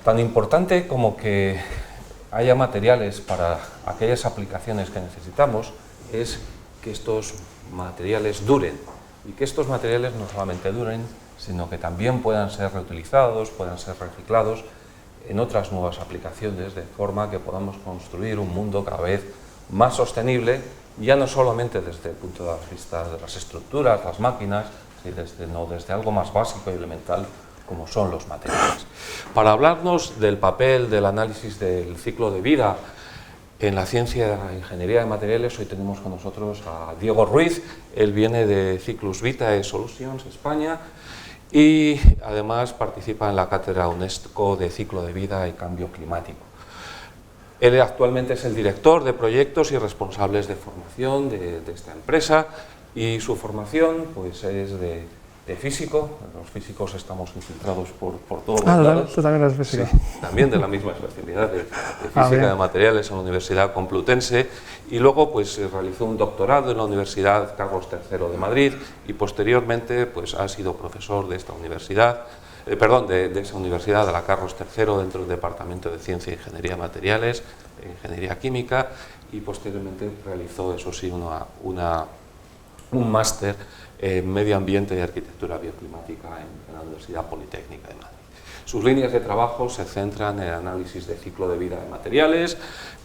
Tan importante como que haya materiales para aquellas aplicaciones que necesitamos es que estos materiales duren y que estos materiales no solamente duren, sino que también puedan ser reutilizados, puedan ser reciclados en otras nuevas aplicaciones, de forma que podamos construir un mundo cada vez más sostenible, ya no solamente desde el punto de vista de las estructuras, las máquinas, sino desde algo más básico y elemental como son los materiales. Para hablarnos del papel del análisis del ciclo de vida en la ciencia de la ingeniería de materiales, hoy tenemos con nosotros a Diego Ruiz. Él viene de Cyclus Vitae Solutions, España, y además participa en la cátedra UNESCO de ciclo de vida y cambio climático. Él actualmente es el director de proyectos y responsables de formación de esta empresa, y su formación pues, es de físico. Los físicos estamos infiltrados por todos los lados. ¿Tú también eres físico? Sí, también de la misma especialidad de física de materiales en la Universidad Complutense, y luego pues realizó un doctorado en la Universidad Carlos III de Madrid y posteriormente pues ha sido profesor de esta universidad, de esa universidad, de la Carlos III, dentro del Departamento de Ciencia e Ingeniería de Materiales, Ingeniería Química, y posteriormente realizó, eso sí, un máster en Medio Ambiente y Arquitectura Bioclimática en la Universidad Politécnica de Madrid. Sus líneas de trabajo se centran en el análisis de ciclo de vida de materiales,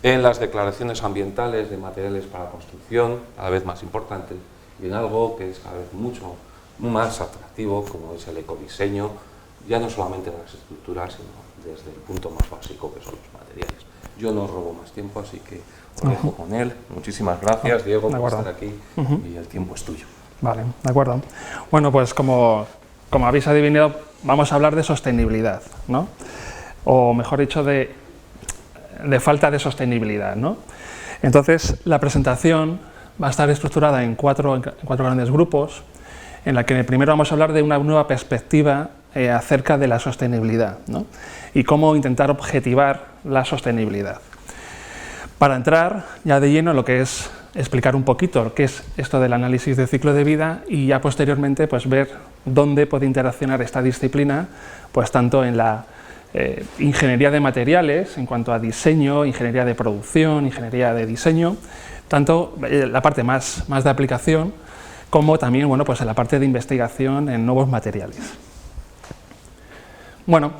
en las declaraciones ambientales de materiales para construcción, cada vez más importantes, y en algo que es cada vez mucho más atractivo, como es el ecodiseño, ya no solamente de las estructuras, sino desde el punto más básico, que son los materiales. Yo no robo más tiempo, así que os dejo con él. Muchísimas gracias, Diego, por estar aquí, y el tiempo es tuyo. Vale, de acuerdo. Bueno, pues como habéis adivinado, vamos a hablar de sostenibilidad, ¿no? O mejor dicho, de falta de sostenibilidad, ¿no? Entonces, la presentación va a estar estructurada en cuatro grandes grupos, en la que en el primero vamos a hablar de una nueva perspectiva acerca de la sostenibilidad, ¿no? Y cómo intentar objetivar la sostenibilidad. Para entrar ya de lleno en lo que es explicar un poquito qué es esto del análisis de ciclo de vida, y ya posteriormente pues ver dónde puede interaccionar esta disciplina, pues tanto en la ingeniería de materiales, en cuanto a diseño, ingeniería de producción, ingeniería de diseño, tanto la parte más de aplicación, como también, bueno, pues en la parte de investigación en nuevos materiales. Bueno,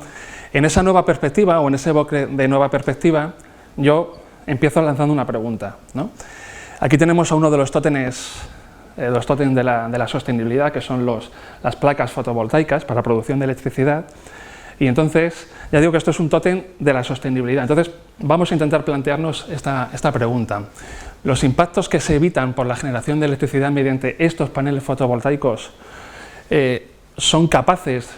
en esa nueva perspectiva, o en ese evoque de nueva perspectiva, yo empiezo lanzando una pregunta, ¿no? Aquí tenemos a uno de los tótems de la sostenibilidad, que son las placas fotovoltaicas para producción de electricidad, y entonces ya digo que esto es un tótem de la sostenibilidad. Entonces vamos a intentar plantearnos esta pregunta. ¿Los impactos que se evitan por la generación de electricidad mediante estos paneles fotovoltaicos son capaces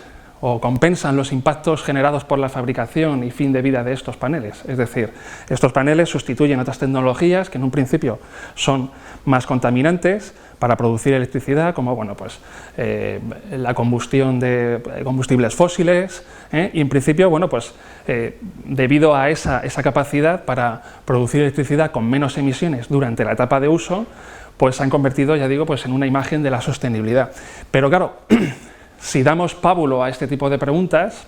o compensan los impactos generados por la fabricación y fin de vida de estos paneles? Es decir, estos paneles sustituyen otras tecnologías que en un principio son más contaminantes para producir electricidad, como bueno, pues, la combustión de combustibles fósiles, y en principio, bueno, pues, debido a esa capacidad para producir electricidad con menos emisiones durante la etapa de uso, pues se han convertido, ya digo, pues, en una imagen de la sostenibilidad. Pero claro, si damos pábulo a este tipo de preguntas,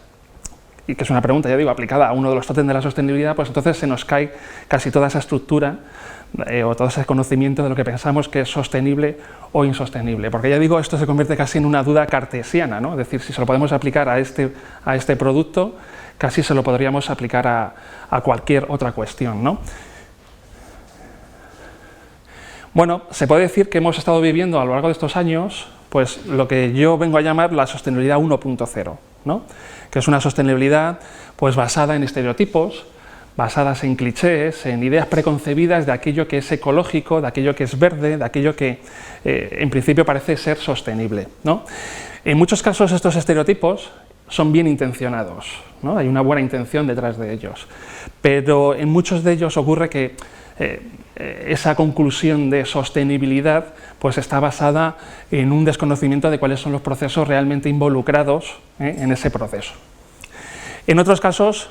y que es una pregunta, ya digo, aplicada a uno de los tótems de la sostenibilidad, pues entonces se nos cae casi toda esa estructura o todo ese conocimiento de lo que pensamos que es sostenible o insostenible. Porque ya digo, esto se convierte casi en una duda cartesiana, ¿no? Es decir, si se lo podemos aplicar a este producto, casi se lo podríamos aplicar a cualquier otra cuestión, ¿no? Bueno, se puede decir que hemos estado viviendo a lo largo de estos años pues lo que yo vengo a llamar la sostenibilidad 1.0, ¿no? Que es una sostenibilidad pues basada en estereotipos, basadas en clichés, en ideas preconcebidas de aquello que es ecológico, de aquello que es verde, de aquello que en principio parece ser sostenible, ¿no? En muchos casos estos estereotipos son bien intencionados, ¿no? Hay una buena intención detrás de ellos, pero en muchos de ellos ocurre que esa conclusión de sostenibilidad pues está basada en un desconocimiento de cuáles son los procesos realmente involucrados en ese proceso. En otros casos,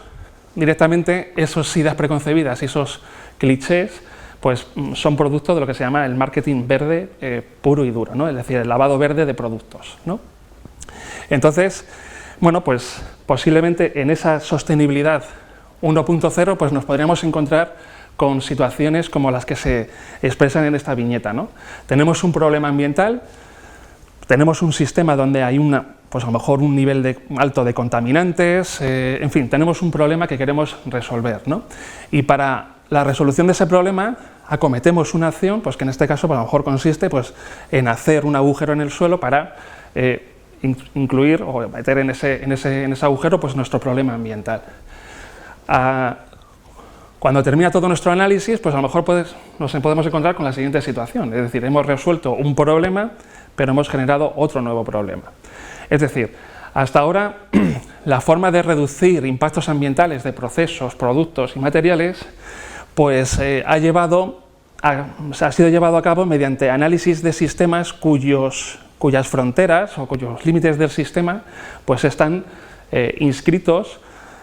directamente, esas ideas preconcebidas y esos clichés pues son producto de lo que se llama el marketing verde puro y duro, ¿no? Es decir, el lavado verde de productos, ¿no? Entonces, Bueno, pues posiblemente en esa sostenibilidad 1.0 pues nos podríamos encontrar con situaciones como las que se expresan en esta viñeta, ¿no? Tenemos un problema ambiental, tenemos un sistema donde hay pues a lo mejor un nivel alto de contaminantes, en fin, tenemos un problema que queremos resolver, ¿no? Y para la resolución de ese problema acometemos una acción, pues que en este caso pues a lo mejor consiste pues, en hacer un agujero en el suelo para incluir o meter en ese agujero pues, nuestro problema ambiental. Cuando termina todo nuestro análisis, pues a lo mejor nos podemos encontrar con la siguiente situación, es decir, hemos resuelto un problema, pero hemos generado otro nuevo problema. Es decir, hasta ahora la forma de reducir impactos ambientales de procesos, productos y materiales, pues ha sido llevado a cabo mediante análisis de sistemas cuyas fronteras o cuyos límites del sistema pues están inscritos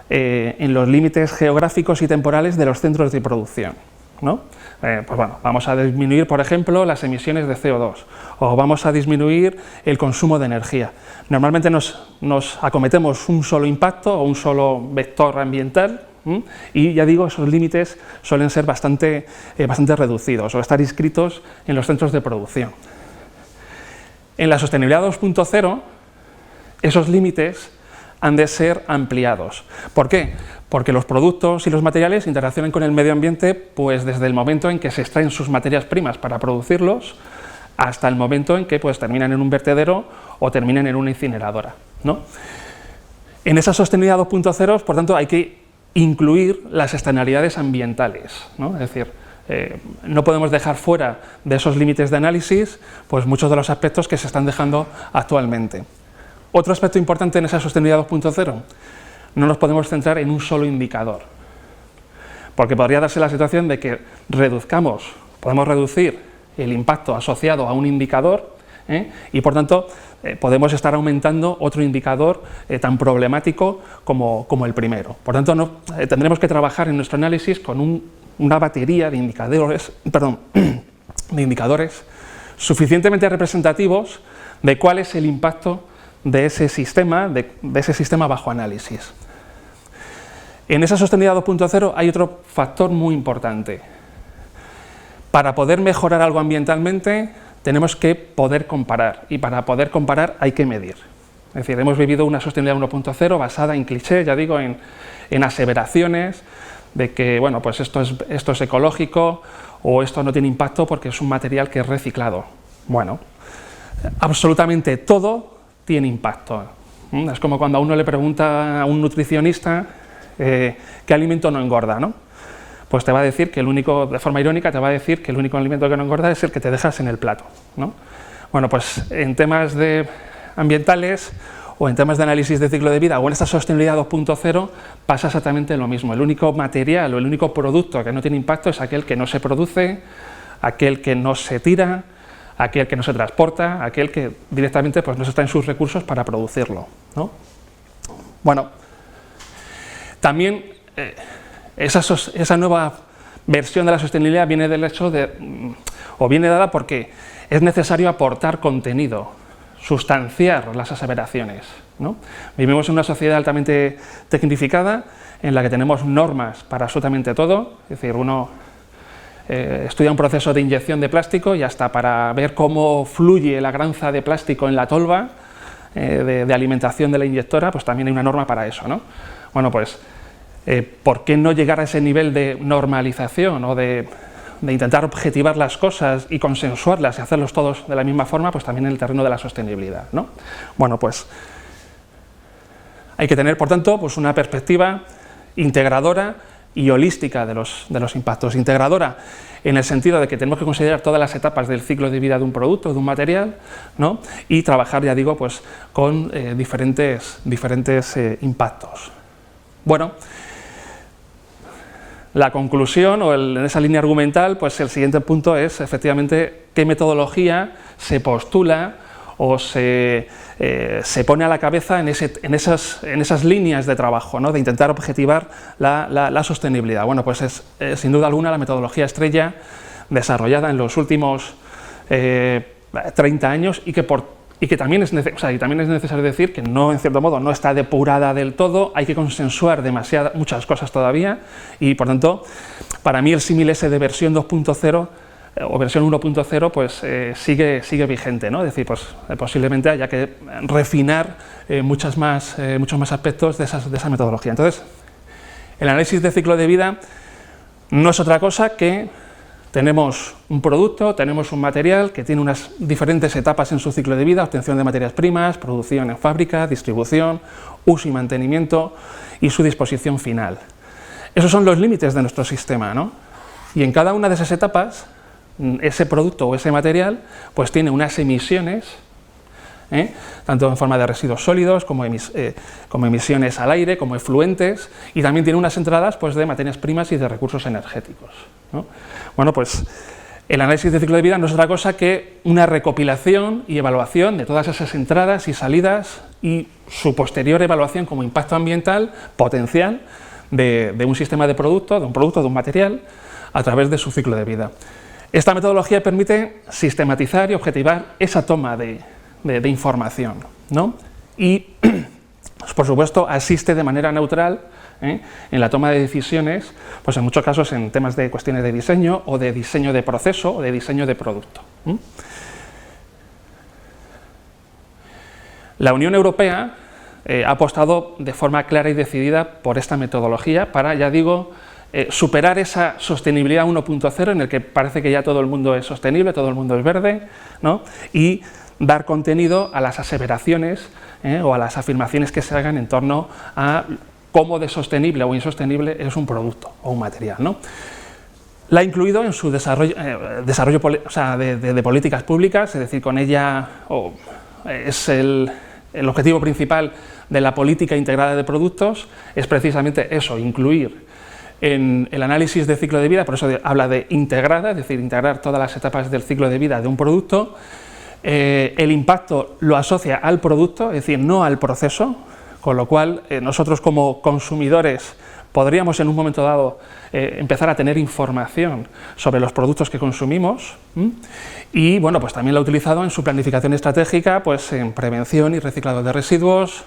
en los límites geográficos y temporales de los centros de producción, ¿no? Pues bueno, vamos a disminuir, por ejemplo, las emisiones de CO2 o vamos a disminuir el consumo de energía. Normalmente nos acometemos un solo impacto o un solo vector ambiental y ya digo, esos límites suelen ser bastante reducidos o estar inscritos en los centros de producción. En la sostenibilidad 2.0 esos límites han de ser ampliados. ¿Por qué? Porque los productos y los materiales interaccionan con el medio ambiente pues desde el momento en que se extraen sus materias primas para producirlos hasta el momento en que pues, terminan en un vertedero o terminan en una incineradora, ¿no? En esa sostenibilidad 2.0, por tanto, hay que incluir las externalidades ambientales, ¿no? Es decir, no podemos dejar fuera de esos límites de análisis pues, muchos de los aspectos que se están dejando actualmente. Otro aspecto importante en esa sostenibilidad 2.0, no nos podemos centrar en un solo indicador, porque podría darse la situación de que podemos reducir el impacto asociado a un indicador y por tanto podemos estar aumentando otro indicador tan problemático como el primero. Por tanto, tendremos que trabajar en nuestro análisis con una batería de indicadores suficientemente representativos de cuál es el impacto de ese sistema bajo análisis. En esa sostenibilidad 2.0 hay otro factor muy importante. Para poder mejorar algo ambientalmente tenemos que poder comparar y para poder comparar hay que medir. Es decir, hemos vivido una sostenibilidad 1.0 basada en clichés, ya digo, en aseveraciones de que bueno, pues esto es ecológico o esto no tiene impacto porque es un material que es reciclado. Bueno, absolutamente todo tiene impacto. Es como cuando a uno le pregunta a un nutricionista qué alimento no engorda, ¿no? Pues te va a decir que de forma irónica, te va a decir que el único alimento que no engorda es el que te dejas en el plato, ¿no? Bueno, pues en temas ambientales o en temas de análisis de ciclo de vida o en esta sostenibilidad 2.0 pasa exactamente lo mismo. El único material o el único producto que no tiene impacto es aquel que no se produce, aquel que no se tira, aquel que no se transporta, aquel que directamente pues, no está en sus recursos para producirlo, ¿no? Bueno, también esa nueva versión de la sostenibilidad viene del hecho viene dada porque es necesario aportar contenido, sustanciar las aseveraciones, ¿no? Vivimos en una sociedad altamente tecnificada en la que tenemos normas para absolutamente todo, es decir, uno estudia un proceso de inyección de plástico y hasta para ver cómo fluye la granza de plástico en la tolva de alimentación de la inyectora, pues también hay una norma para eso, ¿no? Bueno, pues, ¿por qué no llegar a ese nivel de normalización o de intentar objetivar las cosas y consensuarlas y hacerlos todos de la misma forma, pues también en el terreno de la sostenibilidad, ¿no? Bueno, pues hay que tener, por tanto, pues una perspectiva integradora y holística de los impactos. Integradora en el sentido de que tenemos que considerar todas las etapas del ciclo de vida de un producto, de un material, ¿no? Y trabajar, ya digo, pues con diferentes impactos. Bueno, la conclusión, o en esa línea argumental, pues el siguiente punto es, efectivamente, qué metodología se postula o se pone a la cabeza en esas líneas de trabajo, ¿no? De intentar objetivar la sostenibilidad. Bueno, pues es sin duda alguna la metodología estrella desarrollada en los últimos 30 años y que por y que también es necesario decir que no, en cierto modo, no está depurada del todo, hay que consensuar muchas cosas todavía, y por tanto, para mí el símil ese de versión 2.0 o versión 1.0 pues sigue vigente, ¿no? Es decir, pues posiblemente haya que refinar muchos más aspectos de esa metodología. Entonces, el análisis de ciclo de vida no es otra cosa que tenemos un producto, tenemos un material que tiene unas diferentes etapas en su ciclo de vida: obtención de materias primas, producción en fábrica, distribución, uso y mantenimiento y su disposición final. Esos son los límites de nuestro sistema, ¿no? Y en cada una de esas etapas, ese producto o ese material pues tiene unas emisiones, tanto en forma de residuos sólidos como emisiones al aire, como efluentes, y también tiene unas entradas pues de materias primas y de recursos energéticos, ¿no? Bueno, pues el análisis de ciclo de vida no es otra cosa que una recopilación y evaluación de todas esas entradas y salidas y su posterior evaluación como impacto ambiental potencial de un sistema de producto, de un material, a través de su ciclo de vida. Esta metodología permite sistematizar y objetivar esa toma de información, ¿no? Y, por supuesto, asiste de manera neutral en la toma de decisiones, pues en muchos casos en temas de cuestiones de diseño o de diseño de proceso o de diseño de producto. La Unión Europea ha apostado de forma clara y decidida por esta metodología para, ya digo, superar esa sostenibilidad 1.0 en el que parece que ya todo el mundo es sostenible, todo el mundo es verde, ¿no? Y dar contenido a las aseveraciones o a las afirmaciones que se hagan en torno a cómo de sostenible o insostenible es un producto o un material, ¿no? La ha incluido en su desarrollo de políticas públicas, es decir, con ella es el objetivo principal de la política integrada de productos, es precisamente eso, incluir en el análisis de ciclo de vida, por eso habla de integrada, es decir, integrar todas las etapas del ciclo de vida de un producto. El impacto lo asocia al producto, es decir, no al proceso, con lo cual nosotros como consumidores podríamos en un momento dado empezar a tener información sobre los productos que consumimos, y bueno, pues también lo ha utilizado en su planificación estratégica, pues en prevención y reciclado de residuos,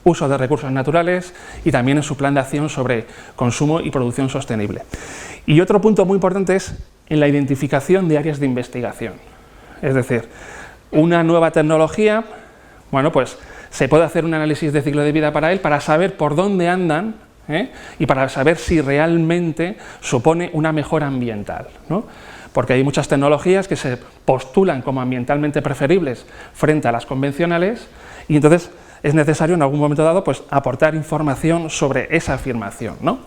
uso de recursos naturales y también en su plan de acción sobre consumo y producción sostenible. Y otro punto muy importante es en la identificación de áreas de investigación, es decir, una nueva tecnología, bueno, pues se puede hacer un análisis de ciclo de vida para él, para saber por dónde andan, y para saber si realmente supone una mejora ambiental, ¿no? Porque hay muchas tecnologías que se postulan como ambientalmente preferibles frente a las convencionales, y entonces es necesario en algún momento dado pues aportar información sobre esa afirmación, ¿no?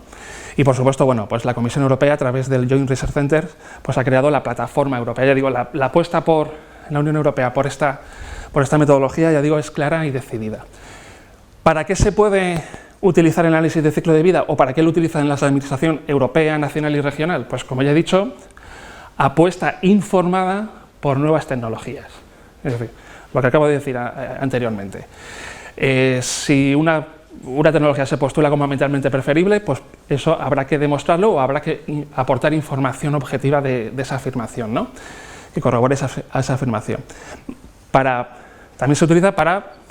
Y por supuesto, bueno, pues la Comisión Europea, a través del Joint Research Center, pues ha creado la plataforma europea. Ya digo, la apuesta por la Unión Europea por esta metodología, ya digo, es clara y decidida. ¿Para qué se puede utilizar el análisis de ciclo de vida o para qué lo utilizan las administraciones europea, nacional y regional? Pues como ya he dicho, apuesta informada por nuevas tecnologías. Es decir, lo que acabo de decir anteriormente. Si una tecnología se postula como ambientalmente preferible, pues eso habrá que demostrarlo o habrá que aportar información objetiva de esa afirmación, ¿no? Que corrobore esa afirmación. También se utiliza para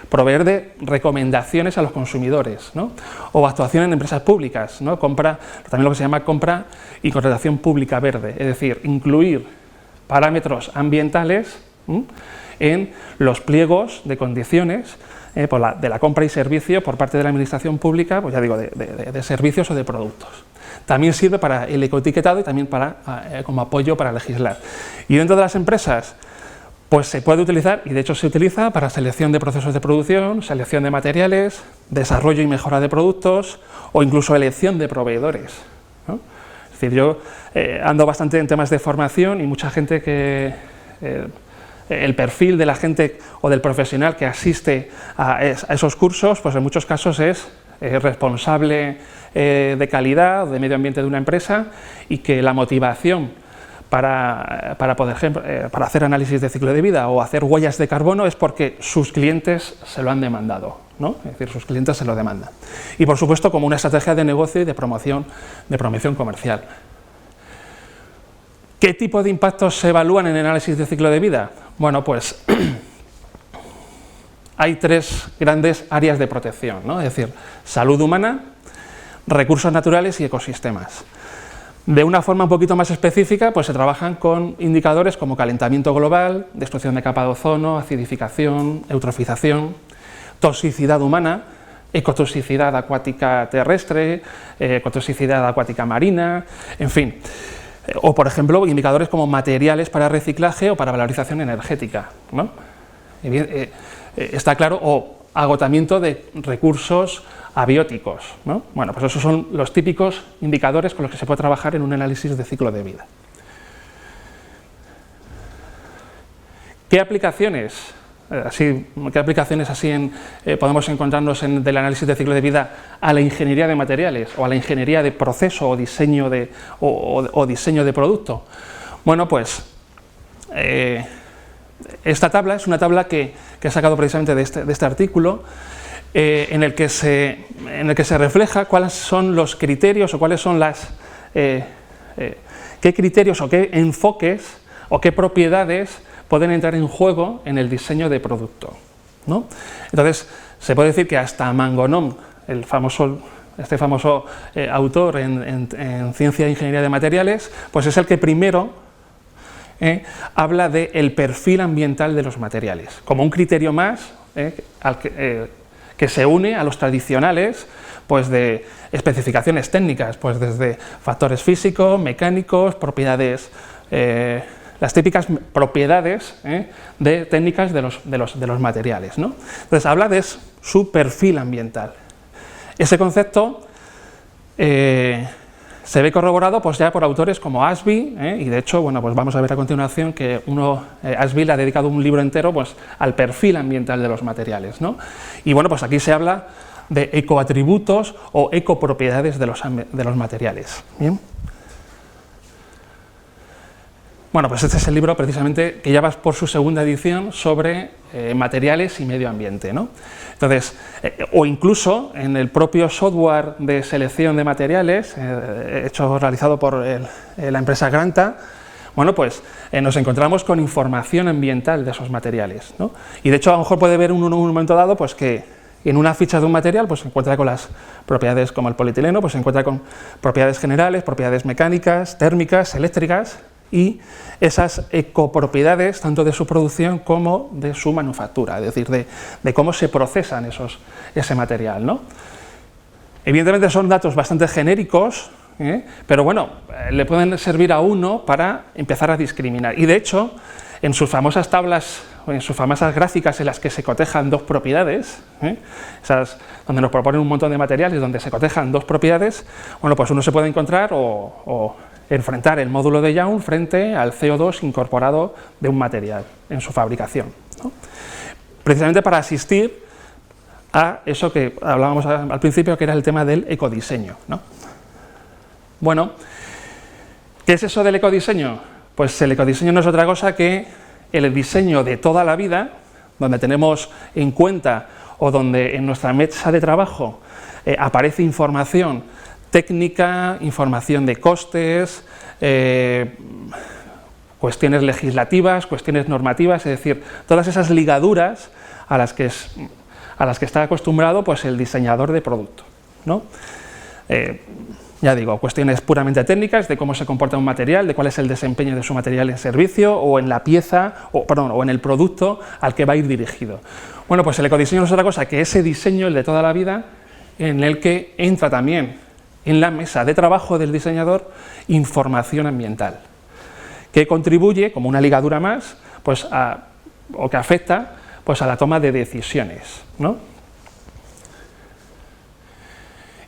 proveer de recomendaciones a los consumidores, ¿no? O actuación en empresas públicas, ¿no? También lo que se llama compra y contratación pública verde, es decir, incluir parámetros ambientales en los pliegos de condiciones de la compra y servicio por parte de la administración pública, pues ya digo, de servicios o de productos. También sirve para el ecoetiquetado y también como apoyo para legislar. Y dentro de las empresas, pues se puede utilizar, y de hecho se utiliza, para selección de procesos de producción, selección de materiales, desarrollo y mejora de productos, o incluso elección de proveedores, ¿no? Es decir, yo ando bastante en temas de formación y mucha gente el perfil de la gente o del profesional que asiste a esos cursos, pues en muchos casos es responsable de calidad o de medio ambiente de una empresa, y que la motivación para hacer análisis de ciclo de vida o hacer huellas de carbono es porque sus clientes se lo han demandado, ¿no? Es decir, sus clientes se lo demandan. Y por supuesto como una estrategia de negocio y de promoción comercial. ¿Qué tipo de impactos se evalúan en el análisis de ciclo de vida? Bueno, pues hay tres grandes áreas de protección, ¿no? Es decir, salud humana, recursos naturales y ecosistemas. De una forma un poquito más específica, pues se trabajan con indicadores como calentamiento global, destrucción de capa de ozono, acidificación, eutrofización, toxicidad humana, ecotoxicidad acuática terrestre, ecotoxicidad acuática marina, en fin. O, por ejemplo, indicadores como materiales para reciclaje o para valorización energética, ¿no? Está claro, o agotamiento de recursos abióticos, ¿no? Bueno, pues esos son los típicos indicadores con los que se puede trabajar en un análisis de ciclo de vida. ¿Qué aplicaciones podemos encontrarnos del análisis de ciclo de vida a la ingeniería de materiales o a la ingeniería de proceso o diseño de producto? Bueno, pues esta tabla es una tabla que he sacado precisamente de este artículo, en el que se refleja cuáles son los criterios o cuáles son qué criterios o qué enfoques o qué propiedades pueden entrar en juego en el diseño de producto, ¿no? Entonces, se puede decir que hasta Mangonom, este famoso autor en ciencia e ingeniería de materiales, pues es el que primero habla del perfil ambiental de los materiales, como un criterio más que se une a los tradicionales, pues de especificaciones técnicas, pues desde factores físicos, mecánicos, propiedades, las típicas propiedades de técnicas de los materiales, ¿no? Entonces habla de su perfil ambiental. Ese concepto se ve corroborado pues ya por autores como Ashby, y de hecho, bueno, pues vamos a ver a continuación que Ashby le ha dedicado un libro entero pues al perfil ambiental de los materiales, ¿no? Y bueno, pues aquí se habla de ecoatributos o ecopropiedades de los materiales. ¿Bien? Bueno, pues este es el libro precisamente que ya va por su segunda edición sobre materiales y medio ambiente, ¿no? Entonces, o incluso en el propio software de selección de materiales, realizado por la empresa Granta, bueno, pues nos encontramos con información ambiental de esos materiales, ¿no? Y de hecho a lo mejor puede ver en un momento dado pues que en una ficha de un material pues se encuentra con las propiedades como el polietileno, pues se encuentra con propiedades generales, propiedades mecánicas, térmicas, eléctricas, y esas ecopropiedades tanto de su producción como de su manufactura, es decir, de cómo se procesan ese material, ¿no? Evidentemente son datos bastante genéricos, pero bueno, le pueden servir a uno para empezar a discriminar, y de hecho en sus famosas tablas, en sus famosas gráficas en las que se cotejan dos propiedades, esas donde nos proponen un montón de materiales donde se cotejan dos propiedades, bueno, pues uno se puede encontrar o enfrentar el módulo de Young frente al CO2 incorporado de un material en su fabricación, ¿no? Precisamente para asistir a eso que hablábamos al principio, que era el tema del ecodiseño, ¿no? Bueno, ¿qué es eso del ecodiseño? Pues el ecodiseño no es otra cosa que el diseño de toda la vida, donde tenemos en cuenta o donde en nuestra mesa de trabajo aparece información técnica, información de costes, cuestiones legislativas, cuestiones normativas, es decir, todas esas ligaduras a las que está acostumbrado pues el diseñador de producto, ¿no? Ya digo, cuestiones puramente técnicas de cómo se comporta un material, de cuál es el desempeño de su material en servicio o en la pieza, o en el producto al que va a ir dirigido. Bueno, pues el ecodiseño no es otra cosa que ese diseño, el de toda la vida, en el que entra también en la mesa de trabajo del diseñador información ambiental, que contribuye como una ligadura más, pues o que afecta pues a la toma de decisiones, ¿no?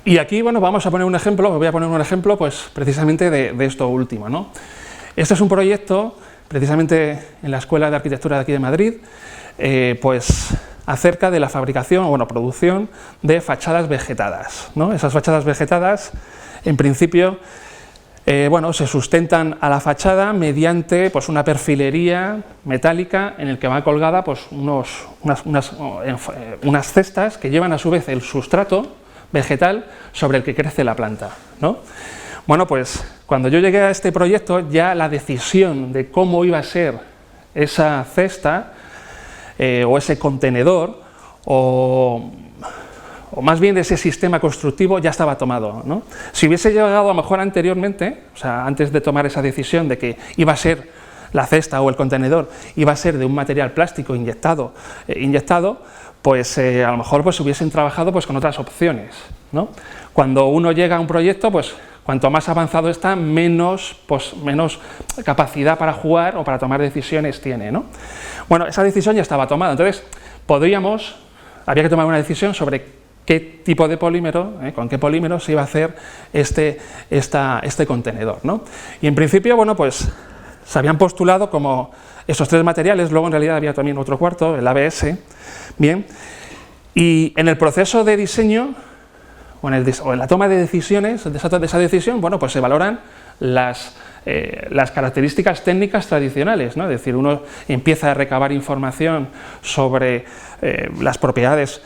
Y aquí, bueno, vamos a poner un ejemplo, os voy a poner un ejemplo pues precisamente de esto último, ¿no? Este es un proyecto precisamente en la Escuela de Arquitectura de aquí de Madrid, pues acerca de la fabricación, bueno, producción de fachadas vegetadas, ¿no? Esas fachadas vegetadas, en principio, bueno, se sustentan a la fachada mediante pues una perfilería metálica en el que va colgada pues unas cestas que llevan a su vez el sustrato vegetal sobre el que crece la planta, ¿no? Bueno, pues cuando yo llegué a este proyecto, ya la decisión de cómo iba a ser esa cesta o ese contenedor o más bien ese sistema constructivo ya estaba tomado, ¿no? Si hubiese llegado a lo mejor anteriormente, o sea, antes de tomar esa decisión de que iba a ser la cesta o el contenedor, iba a ser de un material plástico inyectado, pues a lo mejor pues hubiesen trabajado pues con otras opciones, ¿no? Cuando uno llega a un proyecto, pues cuanto más avanzado está, menos capacidad para jugar o para tomar decisiones tiene, ¿no? Bueno, esa decisión ya estaba tomada, entonces había que tomar una decisión sobre qué tipo de polímero, con qué polímero se iba a hacer este contenedor, ¿no? Y en principio, bueno, pues se habían postulado como esos 3 materiales, luego en realidad había también otro cuarto, el ABS, bien, y en el proceso de diseño, o en la toma de decisiones, de esa decisión, bueno, pues se valoran las características técnicas tradicionales, ¿no? Es decir, uno empieza a recabar información sobre las propiedades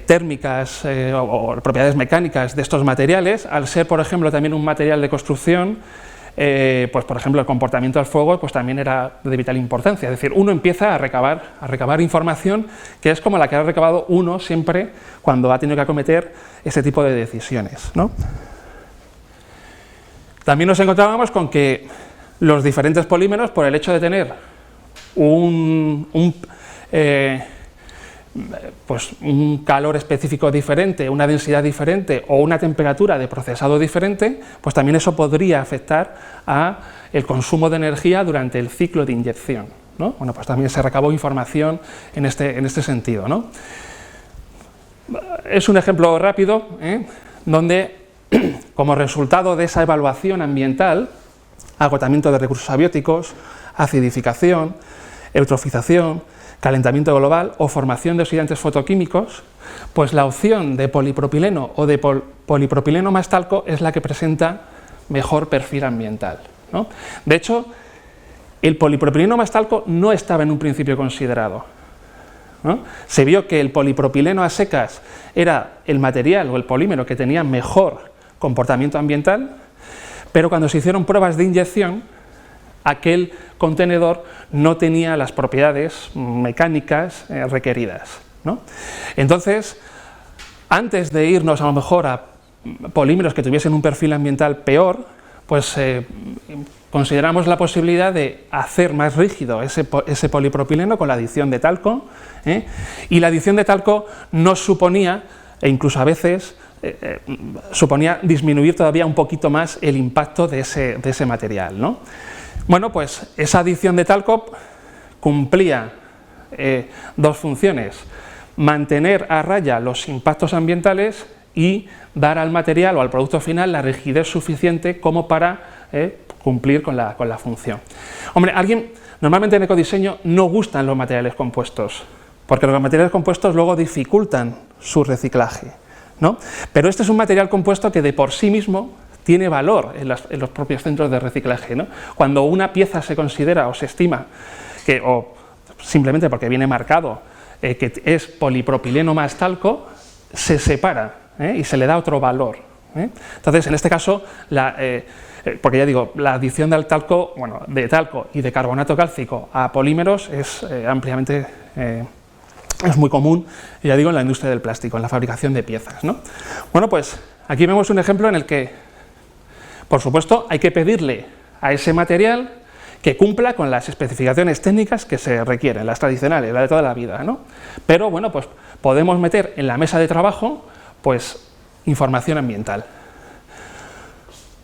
térmicas o propiedades mecánicas de estos materiales, al ser, por ejemplo, también un material de construcción, pues por ejemplo el comportamiento del fuego pues también era de vital importancia, es decir, uno empieza a recabar información que es como la que ha recabado uno siempre cuando ha tenido que acometer ese tipo de decisiones, ¿no? También nos encontrábamos con que los diferentes polímeros, por el hecho de tener un calor específico diferente, una densidad diferente o una temperatura de procesado diferente, pues también eso podría afectar a el consumo de energía durante el ciclo de inyección, ¿no? Bueno, pues también se recabó información en este sentido, ¿no? Es un ejemplo rápido, donde como resultado de esa evaluación ambiental, agotamiento de recursos abióticos, acidificación, eutrofización, calentamiento global o formación de oxidantes fotoquímicos, pues la opción de polipropileno o de polipropileno más talco es la que presenta mejor perfil ambiental, ¿no? De hecho, el polipropileno más talco no estaba en un principio considerado, ¿no? Se vio que el polipropileno a secas era el material o el polímero que tenía mejor comportamiento ambiental, pero cuando se hicieron pruebas de inyección, aquel contenedor no tenía las propiedades mecánicas requeridas, ¿no? Entonces, antes de irnos a lo mejor a polímeros que tuviesen un perfil ambiental peor, pues consideramos la posibilidad de hacer más rígido ese polipropileno con la adición de talco, y la adición de talco nos suponía, e incluso a veces suponía disminuir todavía un poquito más el impacto de ese material, ¿no? Bueno, pues esa adición de talco cumplía 2 funciones: mantener a raya los impactos ambientales y dar al material o al producto final la rigidez suficiente como para cumplir con la función. Hombre, normalmente en ecodiseño no gustan los materiales compuestos, porque los materiales compuestos luego dificultan su reciclaje, ¿no? Pero este es un material compuesto que de por sí mismo tiene valor en los propios centros de reciclaje, ¿no? Cuando una pieza se considera o se estima que, o simplemente porque viene marcado que es polipropileno más talco, se separa y se le da otro valor. Entonces, en este caso, porque ya digo, la adición del talco, bueno, de talco y de carbonato cálcico a polímeros es ampliamente es muy común, ya digo, en la industria del plástico, en la fabricación de piezas, ¿no? Bueno, pues aquí vemos un ejemplo en el que, por supuesto, hay que pedirle a ese material que cumpla con las especificaciones técnicas que se requieren, las tradicionales, las de toda la vida, ¿no? Pero bueno, pues podemos meter en la mesa de trabajo pues información ambiental.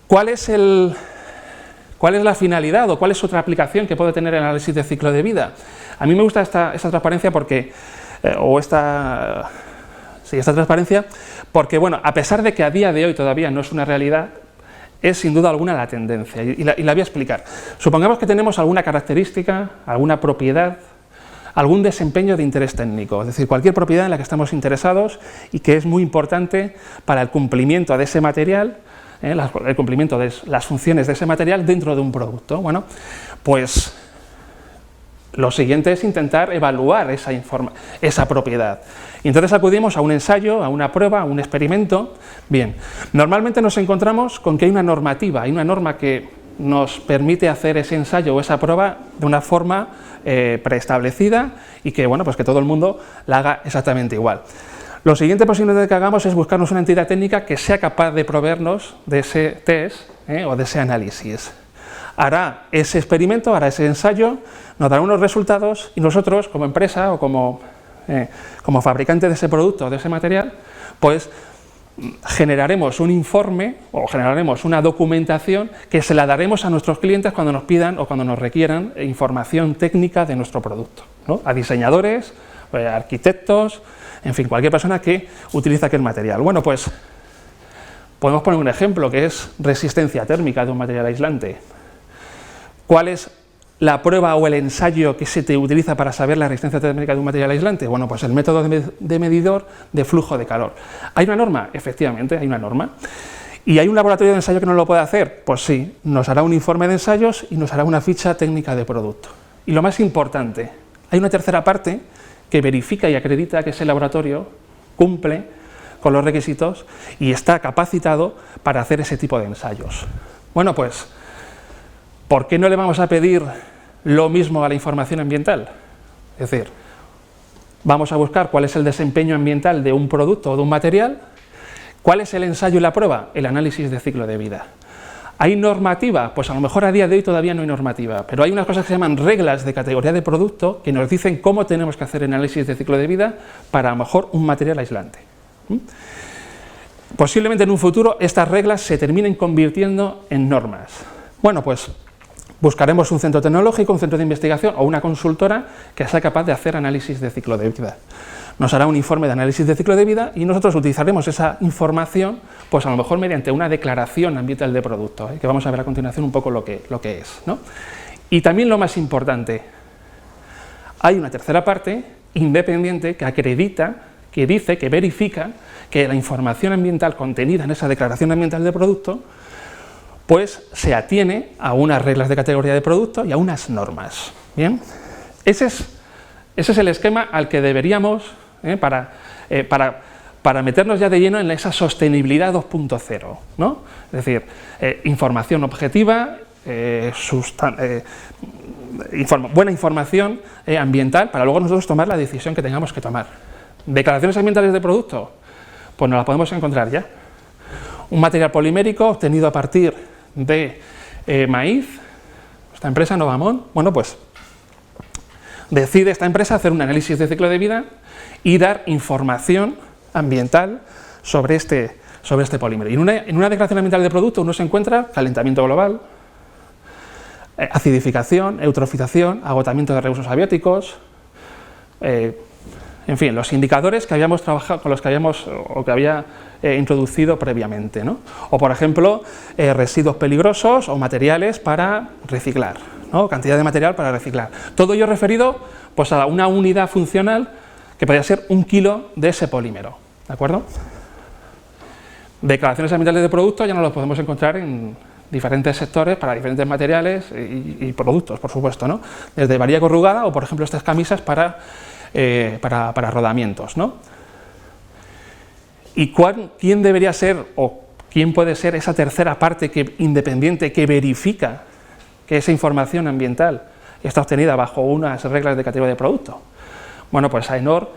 ¿Cuál es la finalidad o cuál es otra aplicación que puede tener el análisis de ciclo de vida? A mí me gusta esta transparencia porque, esta transparencia, porque bueno, a pesar de que a día de hoy todavía no es una realidad, es sin duda alguna la tendencia, y la voy a explicar. Supongamos que tenemos alguna característica, alguna propiedad, algún desempeño de interés técnico, es decir, cualquier propiedad en la que estamos interesados y que es muy importante para el cumplimiento de ese material, el cumplimiento de las funciones de ese material dentro de un producto. Bueno, pues lo siguiente es intentar evaluar esa propiedad. Y entonces acudimos a un ensayo, a una prueba, a un experimento. Bien, normalmente nos encontramos con que hay una normativa, hay una norma que nos permite hacer ese ensayo o esa prueba de una forma preestablecida y que, bueno, pues que todo el mundo la haga exactamente igual. Lo siguiente posiblemente que hagamos es buscarnos una entidad técnica que sea capaz de proveernos de ese test o de ese análisis. Hará ese experimento, hará ese ensayo, nos dará unos resultados y nosotros, como empresa o como fabricante de ese producto o de ese material, pues generaremos un informe o generaremos una documentación que se la daremos a nuestros clientes cuando nos pidan o cuando nos requieran información técnica de nuestro producto, ¿no? A diseñadores, arquitectos, en fin, cualquier persona que utilice aquel material. Bueno, pues podemos poner un ejemplo que es resistencia térmica de un material aislante. ¿Cuál es la prueba o el ensayo que se te utiliza para saber la resistencia térmica de un material aislante? Bueno, pues el método de medidor de flujo de calor. ¿Hay una norma? Efectivamente, hay una norma. ¿Y hay un laboratorio de ensayo que no lo puede hacer? Pues sí, nos hará un informe de ensayos y nos hará una ficha técnica de producto. Y lo más importante, hay una tercera parte que verifica y acredita que ese laboratorio cumple con los requisitos y está capacitado para hacer ese tipo de ensayos. Bueno, pues, ¿por qué no le vamos a pedir lo mismo a la información ambiental? Es decir, vamos a buscar cuál es el desempeño ambiental de un producto o de un material, cuál es el ensayo y la prueba, el análisis de ciclo de vida. ¿Hay normativa? Pues a lo mejor a día de hoy todavía no hay normativa, pero hay unas cosas que se llaman reglas de categoría de producto que nos dicen cómo tenemos que hacer el análisis de ciclo de vida para a lo mejor un material aislante. Posiblemente en un futuro estas reglas se terminen convirtiendo en normas. Bueno, pues buscaremos un centro tecnológico, un centro de investigación o una consultora que sea capaz de hacer análisis de ciclo de vida. Nos hará un informe de análisis de ciclo de vida y nosotros utilizaremos esa información, pues a lo mejor mediante una declaración ambiental de producto, que vamos a ver a continuación un poco lo que es, ¿no? Y también lo más importante, hay una tercera parte independiente que acredita, que dice, que verifica que la información ambiental contenida en esa declaración ambiental de producto pues se atiene a unas reglas de categoría de producto y a unas normas. Bien, ese es el esquema al que deberíamos, para meternos ya de lleno en esa sostenibilidad 2.0, ¿no? Es decir, información objetiva, buena información ambiental para luego nosotros tomar la decisión que tengamos que tomar. Declaraciones ambientales de producto, pues nos las podemos encontrar ya. Un material polimérico obtenido a partir de maíz, esta empresa Novamont, bueno, pues decide esta empresa hacer un análisis de ciclo de vida y dar información ambiental sobre este polímero. Y en una declaración ambiental de producto uno se encuentra calentamiento global, acidificación, eutrofización, agotamiento de recursos abióticos, en fin, los indicadores que habíamos trabajado, con los que habíamos o que había introducido previamente, ¿no? O por ejemplo, residuos peligrosos o materiales para reciclar, ¿no? Cantidad de material para reciclar. Todo ello referido pues, a una unidad funcional que podría ser 1 kilo de ese polímero, ¿de acuerdo? Declaraciones ambientales de productos ya no los podemos encontrar en diferentes sectores para diferentes materiales y productos, por supuesto, ¿no? Desde varilla corrugada o, por ejemplo, estas camisas para rodamientos, ¿no? ¿Y quién debería ser o quién puede ser esa tercera parte independiente que verifica que esa información ambiental está obtenida bajo unas reglas de categoría de producto? Bueno, pues AENOR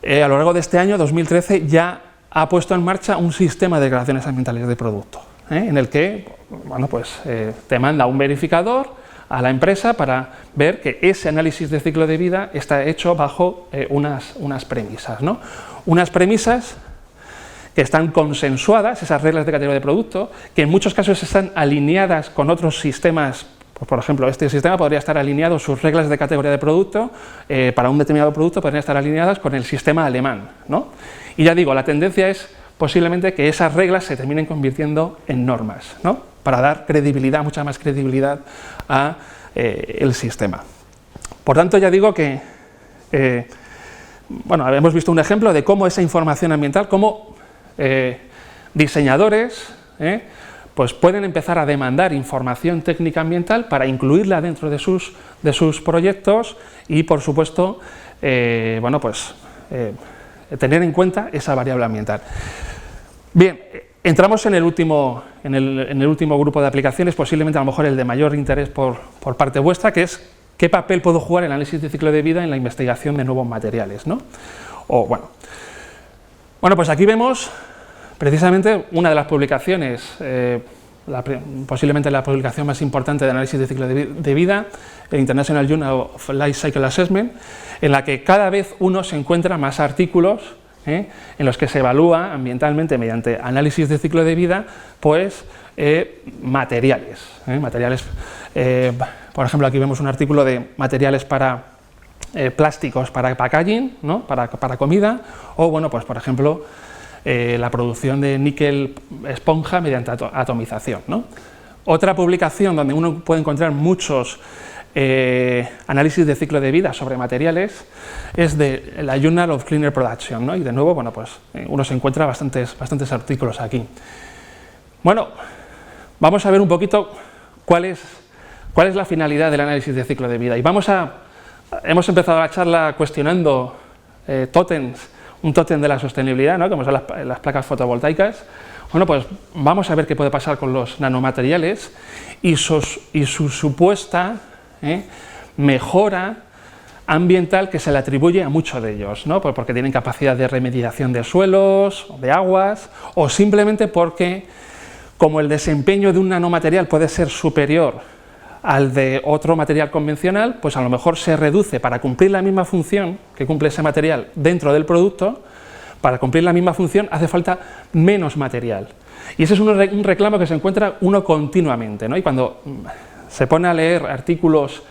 a lo largo de este año, 2013, ya ha puesto en marcha un sistema de declaraciones ambientales de producto, en el que, bueno, pues te manda un verificador a la empresa para ver que ese análisis de ciclo de vida está hecho bajo unas premisas, ¿no? Unas premisas que están consensuadas, esas reglas de categoría de producto, que en muchos casos están alineadas con otros sistemas. Pues, por ejemplo, este sistema podría estar alineado, sus reglas de categoría de producto, para un determinado producto podrían estar alineadas con el sistema alemán, ¿no? Y ya digo, la tendencia es posiblemente que esas reglas se terminen convirtiendo en normas, ¿no? Para dar credibilidad, mucha más credibilidad a el sistema. Por tanto, ya digo que, bueno, hemos visto un ejemplo de cómo esa información ambiental, cómo diseñadores pues pueden empezar a demandar información técnica ambiental para incluirla dentro de sus proyectos y, por supuesto, bueno, pues tener en cuenta esa variable ambiental. Bien, Entramos en el último grupo de aplicaciones, posiblemente a lo mejor el de mayor interés por parte vuestra, que es qué papel puedo jugar el análisis de ciclo de vida en la investigación de nuevos materiales, ¿no? Bueno, pues aquí vemos precisamente una de las publicaciones, posiblemente la publicación más importante de análisis de ciclo de vida, el International Journal of Life Cycle Assessment, en la que cada vez uno se encuentra más artículos en los que se evalúa ambientalmente mediante análisis de ciclo de vida, pues materiales. Por ejemplo, aquí vemos un artículo de materiales para plásticos para packaging, ¿no? para comida, o bueno, pues por ejemplo la producción de níquel esponja mediante atomización, ¿no? Otra publicación donde uno puede encontrar muchos análisis de ciclo de vida sobre materiales es de la Journal of Cleaner Production, ¿no? Y de nuevo, bueno, pues uno se encuentra bastantes artículos aquí. Bueno, vamos a ver un poquito cuál es la finalidad del análisis de ciclo de vida. Y hemos empezado la charla cuestionando un tótem de la sostenibilidad, ¿no? Como son las placas fotovoltaicas. Bueno, pues vamos a ver qué puede pasar con los nanomateriales y su supuesta mejora ambiental que se le atribuye a muchos de ellos, ¿no? Pues porque tienen capacidad de remediación de suelos, de aguas, o simplemente porque, como el desempeño de un nanomaterial puede ser superior al de otro material convencional, pues a lo mejor se reduce para cumplir la misma función que cumple ese material dentro del producto. Para cumplir la misma función hace falta menos material. Y ese es un reclamo que se encuentra uno continuamente, ¿no? Y cuando se pone a leer artículos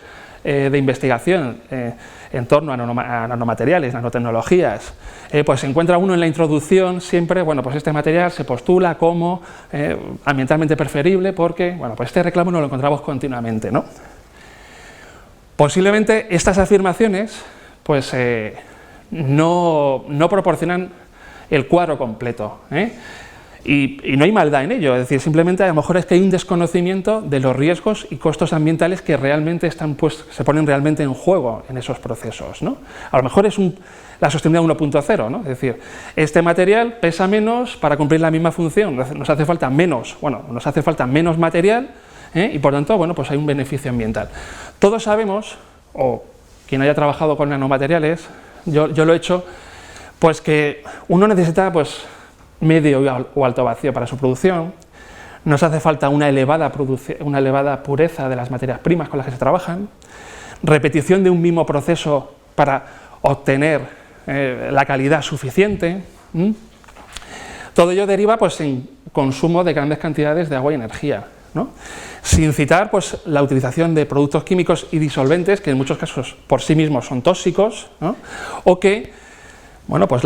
de investigación en torno a nanomateriales, nanotecnologías, pues se encuentra uno en la introducción siempre, bueno, pues este material se postula como ambientalmente preferible porque, bueno, pues este reclamo no lo encontramos continuamente, ¿no? Posiblemente estas afirmaciones, pues no proporcionan el cuadro completo, y no hay maldad en ello, es decir, simplemente a lo mejor es que hay un desconocimiento de los riesgos y costos ambientales que realmente se ponen realmente en juego en esos procesos, ¿no? A lo mejor es la sostenibilidad 1.0, ¿no? Es decir, este material pesa menos para cumplir la misma función, nos hace falta menos material, y por tanto, bueno, pues hay un beneficio ambiental. Todos sabemos, o quien haya trabajado con nanomateriales, yo lo he hecho, pues que uno necesita pues medio o alto vacío para su producción, nos hace falta una elevada pureza de las materias primas con las que se trabajan, repetición de un mismo proceso para obtener la calidad suficiente. Todo ello deriva pues en consumo de grandes cantidades de agua y energía, ¿no? Sin citar pues la utilización de productos químicos y disolventes que en muchos casos por sí mismos son tóxicos, ¿no? O que, bueno, pues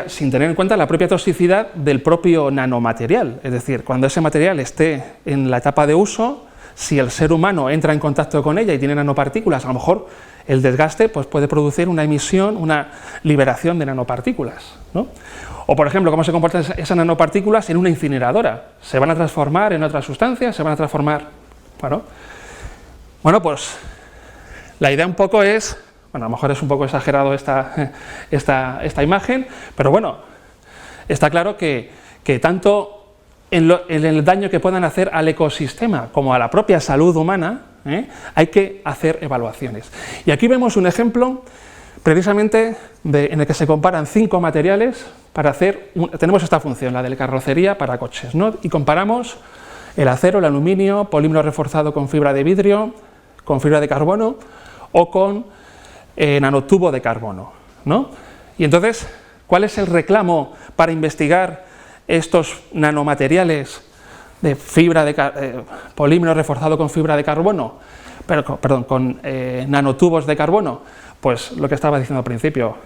sin tener en cuenta la propia toxicidad del propio nanomaterial, es decir, cuando ese material esté en la etapa de uso, si el ser humano entra en contacto con ella y tiene nanopartículas, a lo mejor el desgaste pues puede producir una emisión, una liberación de nanopartículas, ¿no? O por ejemplo, cómo se comportan esas nanopartículas en una incineradora, se van a transformar en otras sustancias, se van a transformar, bueno, pues la idea un poco es, bueno, a lo mejor es un poco exagerado esta imagen, pero bueno, está claro que tanto en el daño que puedan hacer al ecosistema como a la propia salud humana, hay que hacer evaluaciones. Y aquí vemos un ejemplo precisamente en el que se comparan 5 materiales para hacer, tenemos esta función, la de carrocería para coches, ¿no? Y comparamos el acero, el aluminio, polímero reforzado con fibra de vidrio, con fibra de carbono o con nanotubo de carbono, ¿no? Y entonces, ¿cuál es el reclamo para investigar estos nanomateriales de polímero reforzado con fibra de carbono, con nanotubos de carbono? Pues lo que estaba diciendo al principio,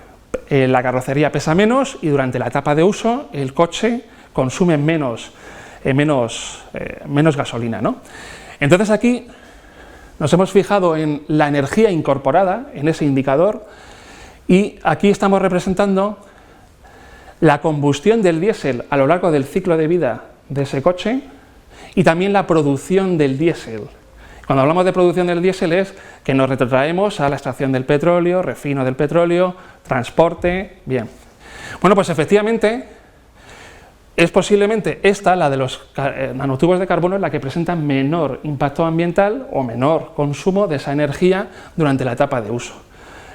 la carrocería pesa menos y durante la etapa de uso el coche consume menos gasolina, ¿no? Entonces aquí nos hemos fijado en la energía incorporada en ese indicador y aquí estamos representando la combustión del diésel a lo largo del ciclo de vida de ese coche y también la producción del diésel. Cuando hablamos de producción del diésel es que nos retrotraemos a la extracción del petróleo, refino del petróleo, transporte, bien. Bueno, pues efectivamente es posiblemente esta, la de los nanotubos de carbono, la que presenta menor impacto ambiental o menor consumo de esa energía durante la etapa de uso.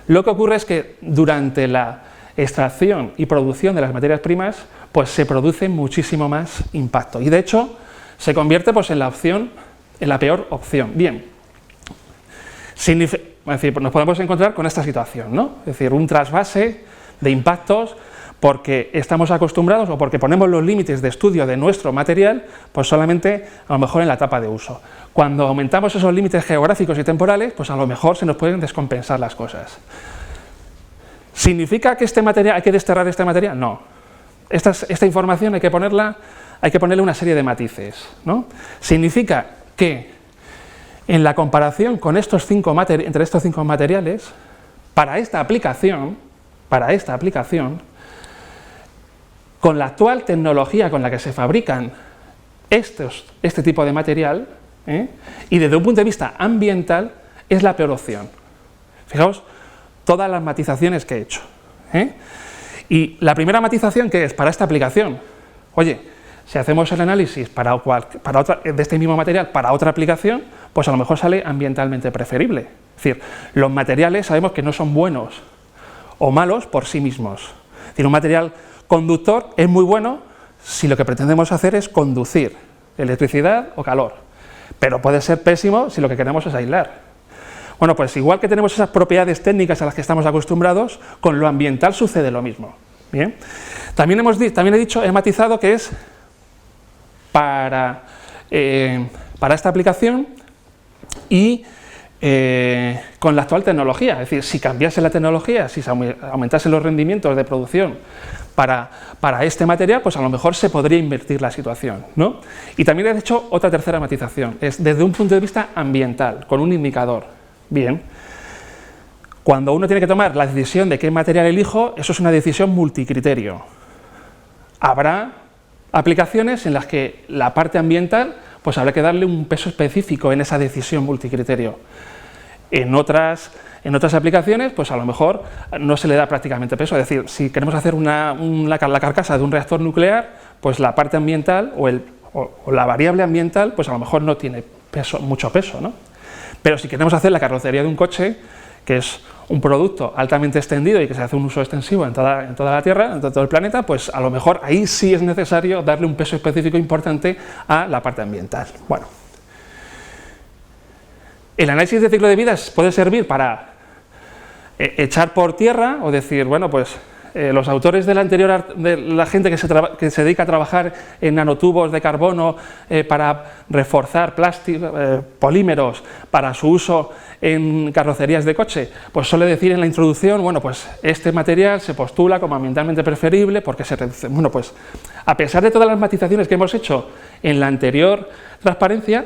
Lo que ocurre es que durante la extracción y producción de las materias primas, pues se produce muchísimo más impacto y de hecho se convierte pues, en la peor opción. Bien, es decir, nos podemos encontrar con esta situación, ¿no? Es decir, un trasvase de impactos porque estamos acostumbrados o porque ponemos los límites de estudio de nuestro material, pues solamente a lo mejor en la etapa de uso. Cuando aumentamos esos límites geográficos y temporales, pues a lo mejor se nos pueden descompensar las cosas. ¿Significa que hay que desterrar este material? No. Esta información hay que ponerle una serie de matices, ¿no? Significa que en la comparación con entre estos 5 materiales, para esta aplicación, con la actual tecnología con la que se fabrican este tipo de material, y desde un punto de vista ambiental, es la peor opción. Fijaos todas las matizaciones que he hecho. Y la primera matización, que es para esta aplicación, oye, si hacemos el análisis de este mismo material para otra aplicación, pues a lo mejor sale ambientalmente preferible. Es decir, los materiales sabemos que no son buenos o malos por sí mismos. Es decir, un material conductor es muy bueno si lo que pretendemos hacer es conducir electricidad o calor, pero puede ser pésimo si lo que queremos es aislar. Bueno, pues igual que tenemos esas propiedades técnicas a las que estamos acostumbrados, con lo ambiental sucede lo mismo. Bien, también he matizado que es para esta aplicación y con la actual tecnología, es decir, si cambiase la tecnología, si se aumentase los rendimientos de producción para este material, pues a lo mejor se podría invertir la situación, ¿no? Y también he hecho otra tercera matización, es desde un punto de vista ambiental, con un indicador. Bien, cuando uno tiene que tomar la decisión de qué material elijo, eso es una decisión multicriterio. Habrá aplicaciones en las que la parte ambiental, pues habrá que darle un peso específico en esa decisión multicriterio. En otras aplicaciones, pues a lo mejor no se le da prácticamente peso, es decir, si queremos hacer la carcasa de un reactor nuclear, pues la parte ambiental o la variable ambiental, pues a lo mejor no tiene mucho peso, ¿no? Pero si queremos hacer la carrocería de un coche, que es un producto altamente extendido y que se hace un uso extensivo en toda la Tierra, en todo el planeta, pues a lo mejor ahí sí es necesario darle un peso específico importante a la parte ambiental. Bueno, el análisis de ciclo de vida puede servir para echar por tierra o decir, bueno, pues los autores de la gente que se dedica a trabajar en nanotubos de carbono para reforzar polímeros para su uso en carrocerías de coche, pues suele decir en la introducción, bueno, pues este material se postula como ambientalmente preferible porque se reduce. Bueno, pues a pesar de todas las matizaciones que hemos hecho en la anterior transparencia,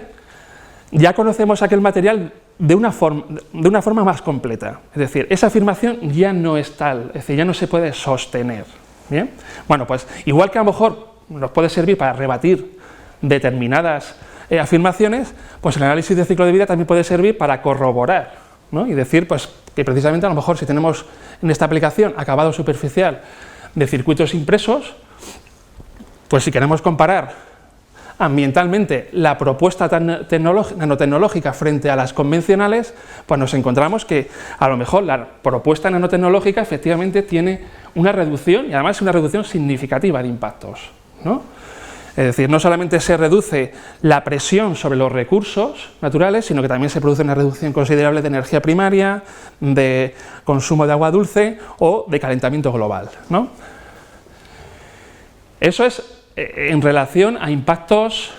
ya conocemos aquel material de una forma más completa. Es decir, esa afirmación ya no es tal, es decir, ya no se puede sostener. ¿Bien? Bueno, pues igual que a lo mejor nos puede servir para rebatir determinadas afirmaciones, pues el análisis de ciclo de vida también puede servir para corroborar, ¿no? Y decir pues, que precisamente a lo mejor si tenemos en esta aplicación acabado superficial de circuitos impresos, pues si queremos comparar ambientalmente la propuesta nanotecnológica frente a las convencionales, pues nos encontramos que a lo mejor la propuesta nanotecnológica efectivamente tiene una reducción, y además una reducción significativa de impactos, ¿no? Es decir, no solamente se reduce la presión sobre los recursos naturales, sino que también se produce una reducción considerable de energía primaria, de consumo de agua dulce o de calentamiento global, ¿no? Eso es en relación a impactos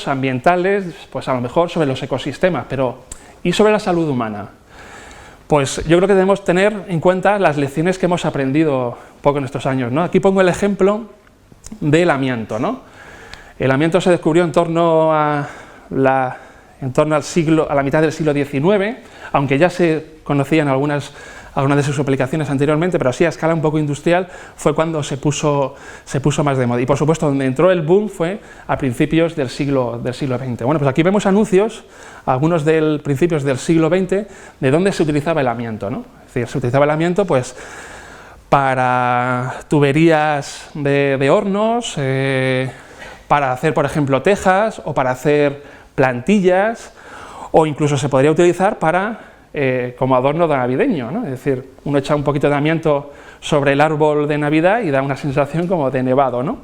ambientales, pues a lo mejor sobre los ecosistemas, pero ¿y sobre la salud humana? Pues yo creo que debemos tener en cuenta las lecciones que hemos aprendido poco en estos años, ¿no? Aquí pongo el ejemplo del amianto, ¿no? El amianto se descubrió en torno a la mitad del siglo XIX, aunque ya se conocían algunas de sus aplicaciones anteriormente, pero así a escala un poco industrial fue cuando se puso más de moda. Y por supuesto, donde entró el boom fue a principios del siglo XX. Bueno, pues aquí vemos anuncios, algunos de principios del siglo XX, de dónde se utilizaba el amianto, ¿no? Es decir, se utilizaba el amianto pues para tuberías de hornos, para hacer, por ejemplo, tejas o para hacer plantillas, o incluso se podría utilizar como adorno navideño, ¿no? Es decir, uno echa un poquito de amianto sobre el árbol de Navidad y da una sensación como de nevado, ¿no?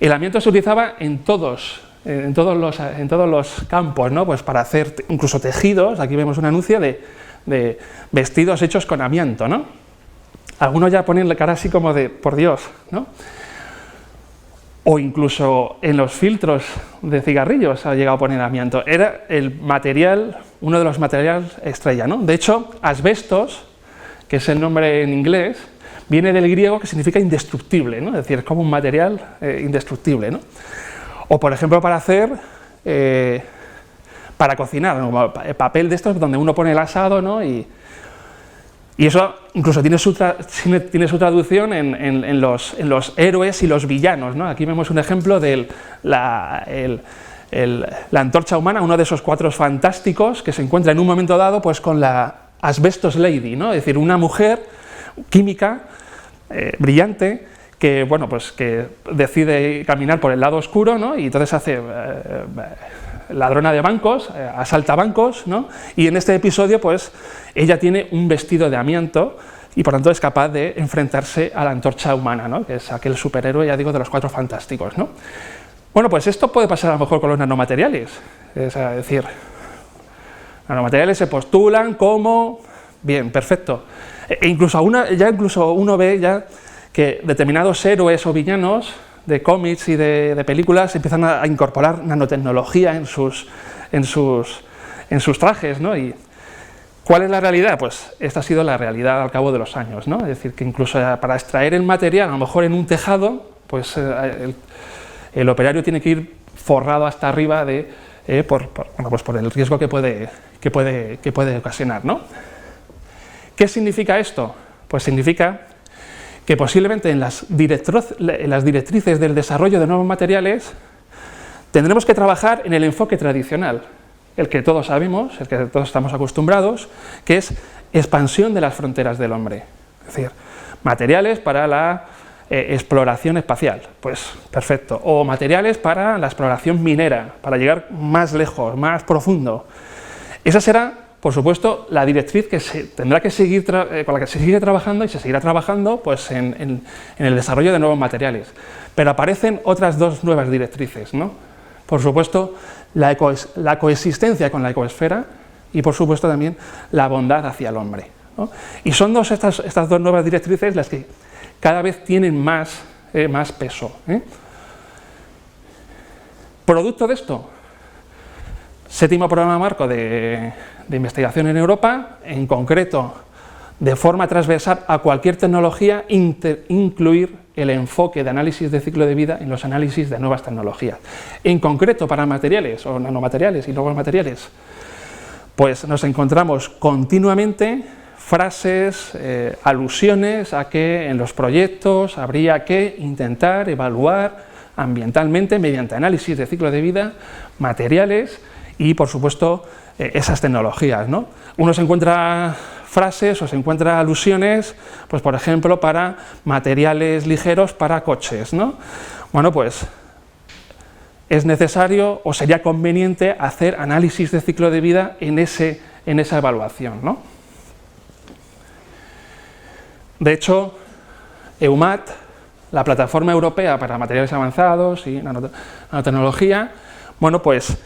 El amianto se utilizaba en todos los campos, ¿no? Pues para hacer incluso tejidos. Aquí vemos un anuncio de vestidos hechos con amianto, ¿no? Algunos ya ponen la cara así como de, por Dios, ¿no? O incluso en los filtros de cigarrillos ha llegado a poner amianto. Era el material, uno de los materiales estrella, ¿no? De hecho, asbestos, que es el nombre en inglés, viene del griego, que significa indestructible, ¿no? Es decir, es como un material indestructible, ¿no? O, por ejemplo, para hacer, para cocinar, ¿no? Papel de estos donde uno pone el asado, ¿no? Y eso incluso tiene su traducción en los héroes y los villanos, ¿no? Aquí vemos un ejemplo de la antorcha humana, uno de esos cuatro fantásticos que se encuentra en un momento dado pues, con la Asbestos Lady, ¿no? Es decir, una mujer química brillante que, bueno, pues, que decide caminar por el lado oscuro, ¿no? Y entonces hace ladrona de bancos, asalta bancos, ¿no? Y en este episodio pues ella tiene un vestido de amianto y por tanto es capaz de enfrentarse a la antorcha humana, ¿no? Que es aquel superhéroe, ya digo, de los cuatro fantásticos, ¿no? Bueno, pues esto puede pasar a lo mejor con los nanomateriales, es decir, nanomateriales se postulan como, bien, perfecto, e incluso uno ve ya que determinados héroes o villanos de cómics y de películas empiezan a incorporar nanotecnología en sus trajes, ¿no? Y ¿cuál es la realidad? Pues esta ha sido la realidad al cabo de los años, ¿no? Es decir, que incluso para extraer el material, a lo mejor en un tejado, pues el operario tiene que ir forrado hasta arriba por el riesgo que puede ocasionar, ¿no? ¿Qué significa esto? Pues significa que posiblemente en las directrices del desarrollo de nuevos materiales tendremos que trabajar en el enfoque tradicional, el que todos sabemos, el que todos estamos acostumbrados, que es expansión de las fronteras del hombre. Es decir, materiales para la exploración espacial, pues perfecto, o materiales para la exploración minera, para llegar más lejos, más profundo. Esa será, por supuesto, la directriz que tendrá que seguir con la que se sigue trabajando y se seguirá trabajando pues, en el desarrollo de nuevos materiales. Pero aparecen otras dos nuevas directrices, ¿no? Por supuesto, la coexistencia con la ecosfera y, por supuesto, también la bondad hacia el hombre, ¿no? Y son estas dos nuevas directrices las que cada vez tienen más peso, ¿eh? Producto de esto, 7º programa marco de investigación en Europa, en concreto, de forma transversal a cualquier tecnología, incluir el enfoque de análisis de ciclo de vida en los análisis de nuevas tecnologías. En concreto, para materiales o nanomateriales y nuevos materiales, pues nos encontramos continuamente frases, alusiones a que en los proyectos habría que intentar evaluar ambientalmente, mediante análisis de ciclo de vida, materiales y, por supuesto, esas tecnologías, ¿no? Uno se encuentra frases o se encuentra alusiones, pues por ejemplo, para materiales ligeros para coches, ¿no? Bueno, pues es necesario o sería conveniente hacer análisis de ciclo de vida en esa evaluación, ¿no? De hecho, EUMAT, la plataforma europea para materiales avanzados y nanotecnología, bueno, pues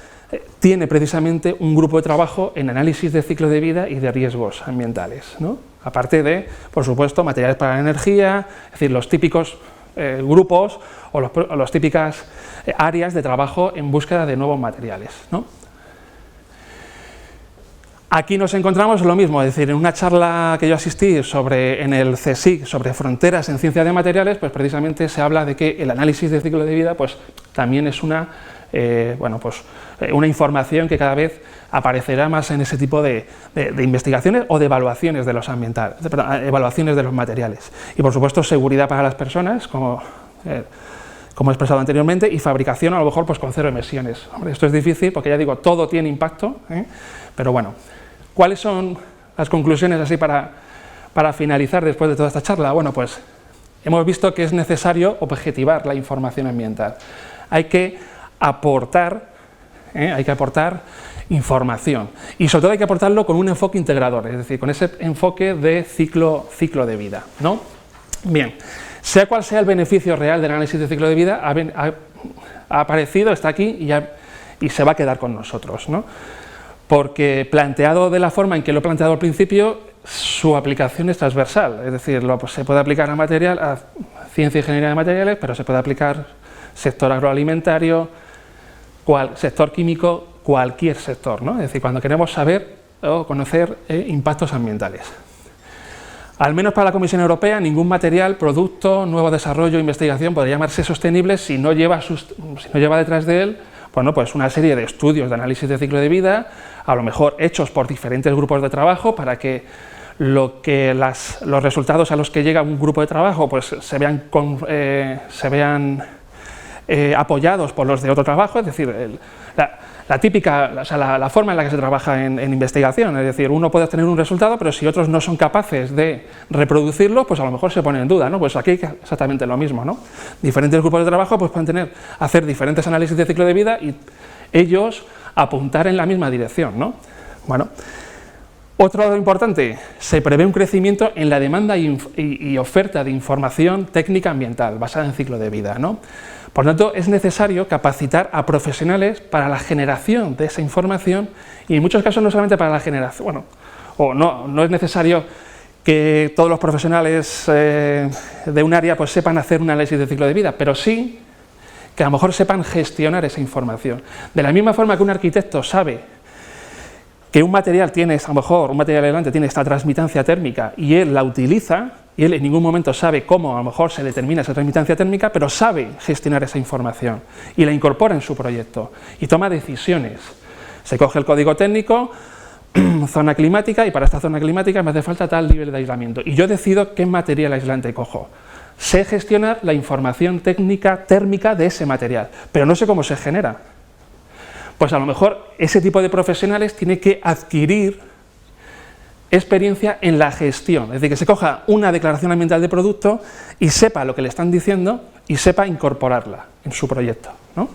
tiene precisamente un grupo de trabajo en análisis de ciclo de vida y de riesgos ambientales, ¿no? Aparte de, por supuesto, materiales para la energía, es decir, los típicos grupos o las típicas áreas de trabajo en búsqueda de nuevos materiales, ¿no? Aquí nos encontramos lo mismo, es decir, en una charla que yo asistí en el CSIC sobre fronteras en ciencia de materiales, pues precisamente se habla de que el análisis de ciclo de vida pues, también es una información que cada vez aparecerá más en ese tipo de investigaciones o de evaluaciones de los evaluaciones de los materiales. Y por supuesto seguridad para las personas, como he expresado anteriormente, y fabricación a lo mejor pues, con 0 emisiones. Hombre, esto es difícil porque ya digo, todo tiene impacto, pero bueno. ¿Cuáles son las conclusiones así para para finalizar después de toda esta charla? Bueno, pues hemos visto que es necesario objetivar la información ambiental. Hay que aportar información y sobre todo hay que aportarlo con un enfoque integrador, es decir, con ese enfoque de ciclo de vida, ¿no? Bien, sea cual sea el beneficio real del análisis de ciclo de vida, ha aparecido, está aquí y se va a quedar con nosotros, ¿no? Porque planteado de la forma en que lo he planteado al principio, su aplicación es transversal, es decir, se puede aplicar a ciencia y ingeniería de materiales, pero se puede aplicar sector agroalimentario, sector químico, cualquier sector, ¿no? Es decir, cuando queremos saber o conocer impactos ambientales. Al menos para la Comisión Europea, ningún material, producto, nuevo desarrollo, investigación podría llamarse sostenible si no lleva detrás de él, bueno, pues una serie de estudios de análisis de ciclo de vida, a lo mejor hechos por diferentes grupos de trabajo para que los resultados a los que llega un grupo de trabajo pues se vean apoyados por los de otro trabajo, es decir, la típica, o sea, la forma en la que se trabaja en investigación, es decir, uno puede obtener un resultado, pero si otros no son capaces de reproducirlo, pues a lo mejor se pone en duda, ¿no? Pues aquí hay exactamente lo mismo, ¿no? Diferentes grupos de trabajo pues pueden hacer diferentes análisis de ciclo de vida y ellos apuntar en la misma dirección, ¿no? Bueno, otro dato importante, se prevé un crecimiento en la demanda y oferta de información técnica ambiental basada en ciclo de vida, ¿no? Por tanto, es necesario capacitar a profesionales para la generación de esa información y en muchos casos no solamente para la generación, no es necesario que todos los profesionales de un área pues sepan hacer un análisis de ciclo de vida, pero sí que a lo mejor sepan gestionar esa información. De la misma forma que un arquitecto sabe que un material aislante tiene esta transmitancia térmica y él la utiliza, y él en ningún momento sabe cómo a lo mejor se determina esa transmitancia térmica, pero sabe gestionar esa información y la incorpora en su proyecto y toma decisiones. Se coge el código técnico, zona climática, y para esta zona climática me hace falta tal nivel de aislamiento, y yo decido qué material aislante cojo. Sé gestionar la información térmica de ese material, pero no sé cómo se genera. Pues a lo mejor ese tipo de profesionales tiene que adquirir experiencia en la gestión, es decir, que se coja una declaración ambiental de producto y sepa lo que le están diciendo y sepa incorporarla en su proyecto, ¿no?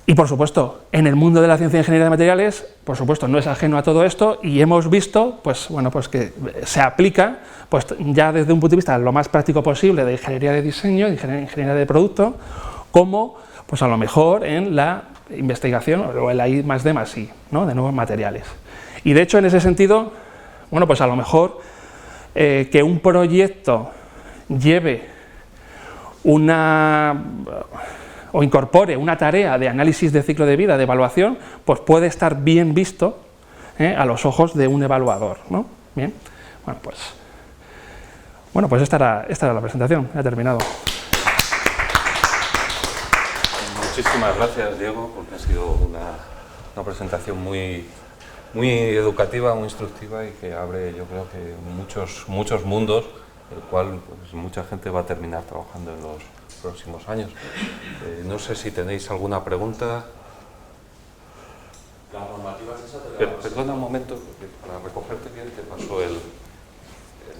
Y por supuesto, en el mundo de la ciencia e ingeniería de materiales, por supuesto, no es ajeno a todo esto y hemos visto, pues que se aplica, pues ya desde un punto de vista lo más práctico posible de ingeniería de diseño, de ingeniería de producto, como pues a lo mejor en la investigación o en la I+D+I, ¿no? De nuevos materiales. Y de hecho, en ese sentido, bueno, pues a lo mejor que un proyecto lleve o incorpore una tarea de análisis de ciclo de vida, de evaluación, pues puede estar bien visto a los ojos de un evaluador, ¿no? Bien, bueno, pues esta era la presentación, ya he terminado. Muchísimas gracias, Diego, porque ha sido una presentación muy educativa, muy instructiva y que abre, yo creo que muchos mundos, el cual pues, mucha gente va a terminar trabajando en los próximos años. No sé si tenéis alguna pregunta. La normativa es esa. Perdona un momento, porque para recogerte bien te paso el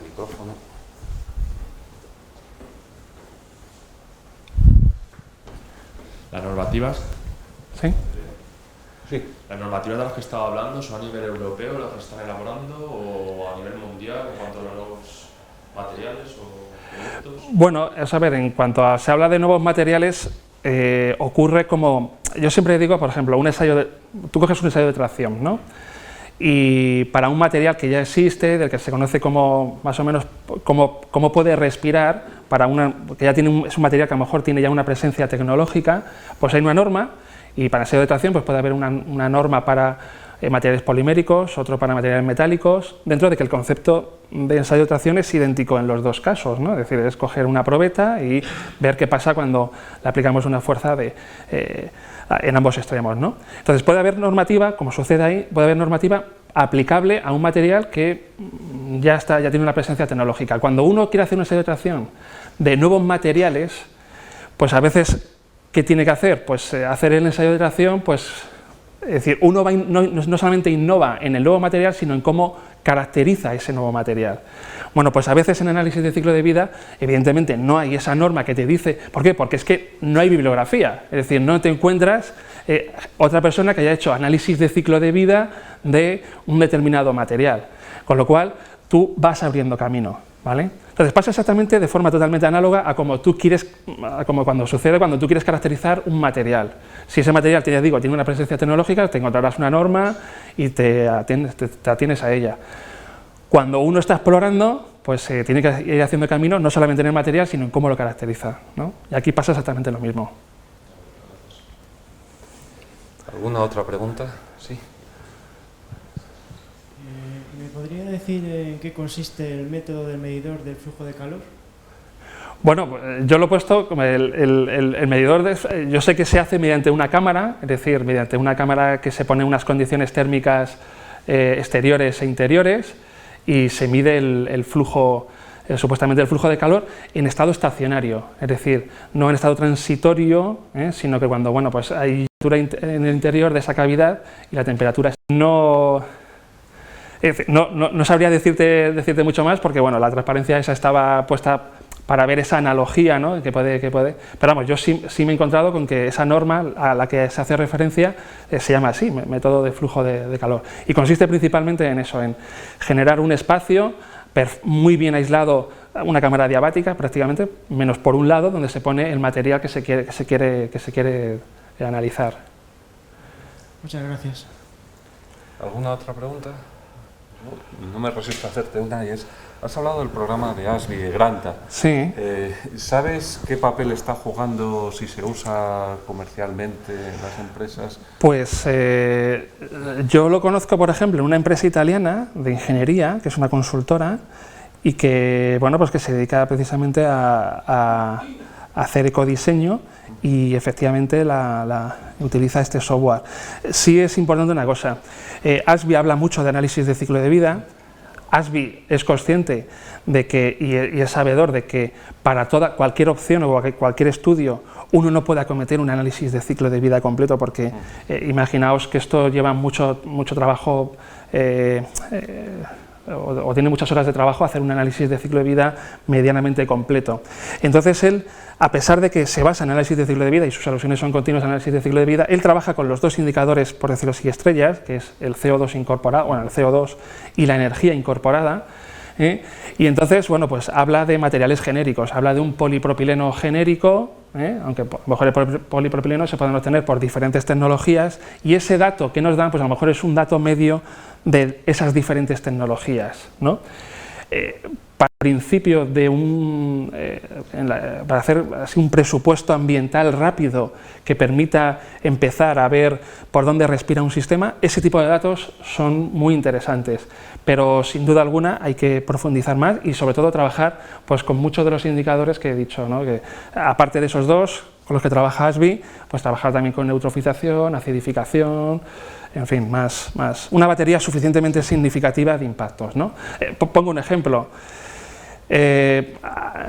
micrófono. Las normativas. ¿Sí? Sí. ¿Las normativas de las que estaba hablando son a nivel europeo las que están elaborando o a nivel mundial en cuanto a los materiales o productos? Bueno, a ver, en cuanto se habla de nuevos materiales, ocurre como, yo siempre digo, por ejemplo, tú coges un ensayo de tracción, ¿no? Y para un material que ya existe, del que se conoce como, más o menos, cómo puede respirar, que ya es un material que a lo mejor tiene ya una presencia tecnológica, pues hay una norma. Y para ensayo de tracción pues puede haber una norma para materiales poliméricos, otro para materiales metálicos, dentro de que el concepto de ensayo de tracción es idéntico en los dos casos, ¿no? Es decir, es coger una probeta y ver qué pasa cuando le aplicamos una fuerza en ambos extremos, ¿no? Entonces puede haber normativa, como sucede ahí, puede haber normativa aplicable a un material que ya tiene una presencia tecnológica. Cuando uno quiere hacer un ensayo de tracción de nuevos materiales, pues a veces, ¿qué tiene que hacer? Pues hacer el ensayo de tracción pues Es decir, uno no solamente innova en el nuevo material, sino en cómo caracteriza ese nuevo material. Bueno, pues a veces en análisis de ciclo de vida, evidentemente no hay esa norma que te dice, ¿por qué? Porque es que no hay bibliografía, es decir, no te encuentras otra persona que haya hecho análisis de ciclo de vida de un determinado material, con lo cual tú vas abriendo camino, ¿vale? Entonces pasa exactamente de forma totalmente análoga a como tú quieres, como cuando sucede cuando tú quieres caracterizar un material. Si ese material, ya digo, tiene una presencia tecnológica, te encontrarás una norma y te atienes a ella. Cuando uno está explorando, pues tiene que ir haciendo camino no solamente en el material, sino en cómo lo caracteriza, ¿no? Y aquí pasa exactamente lo mismo. ¿Alguna otra pregunta? Sí. ¿Me podría decir en qué consiste el método del medidor del flujo de calor? Bueno, yo lo he puesto como el medidor, yo sé que se hace mediante una cámara, es decir, mediante una cámara que se pone unas condiciones térmicas exteriores e interiores y se mide el flujo, supuestamente el flujo de calor en estado estacionario, es decir, no en estado transitorio, sino que cuando pues hay temperatura en el interior de esa cavidad y la temperatura no sabría decirte mucho más porque bueno, la transparencia esa estaba puesta para ver esa analogía, ¿no? que puede, pero vamos, yo sí me he encontrado con que esa norma a la que se hace referencia se llama así, método de flujo de calor, y consiste principalmente en eso, en generar un espacio muy bien aislado, una cámara diabática prácticamente, menos por un lado donde se pone el material que se quiere analizar. Muchas gracias. ¿Alguna otra pregunta? No me resisto a hacerte una y es, has hablado del programa de ASBI, de Granta. Sí. ¿Sabes qué papel está jugando, si se usa comercialmente en las empresas? Pues yo lo conozco, por ejemplo, en una empresa italiana de ingeniería, que es una consultora, y que, bueno, pues que se dedica precisamente a hacer ecodiseño y efectivamente utiliza este software. Sí es importante una cosa, ASBI habla mucho de análisis de ciclo de vida. ASBI es consciente de que, y es sabedor de que para cualquier opción o cualquier estudio uno no puede acometer un análisis de ciclo de vida completo porque imaginaos que esto lleva mucho trabajo o tiene muchas horas de trabajo hacer un análisis de ciclo de vida medianamente completo. Entonces él, a pesar de que se basa en análisis de ciclo de vida y sus alusiones son continuas en análisis de ciclo de vida, él trabaja con los dos indicadores, por decirlo así, estrellas, que es el CO2 incorporado, bueno, el CO2 y la energía incorporada, y entonces, bueno, pues habla de materiales genéricos, habla de un polipropileno genérico, aunque a lo mejor el polipropileno se pueden obtener por diferentes tecnologías, y ese dato que nos dan, pues a lo mejor es un dato medio de esas diferentes tecnologías, ¿no? Para el principio de para hacer así un presupuesto ambiental rápido que permita empezar a ver por dónde respira un sistema, ese tipo de datos son muy interesantes, pero sin duda alguna hay que profundizar más y sobre todo trabajar pues con muchos de los indicadores que he dicho, ¿no? Que aparte de esos dos con los que trabaja ASBI, pues trabajar también con eutrofización, acidificación, en fin, una batería suficientemente significativa de impactos, ¿no? Pongo un ejemplo.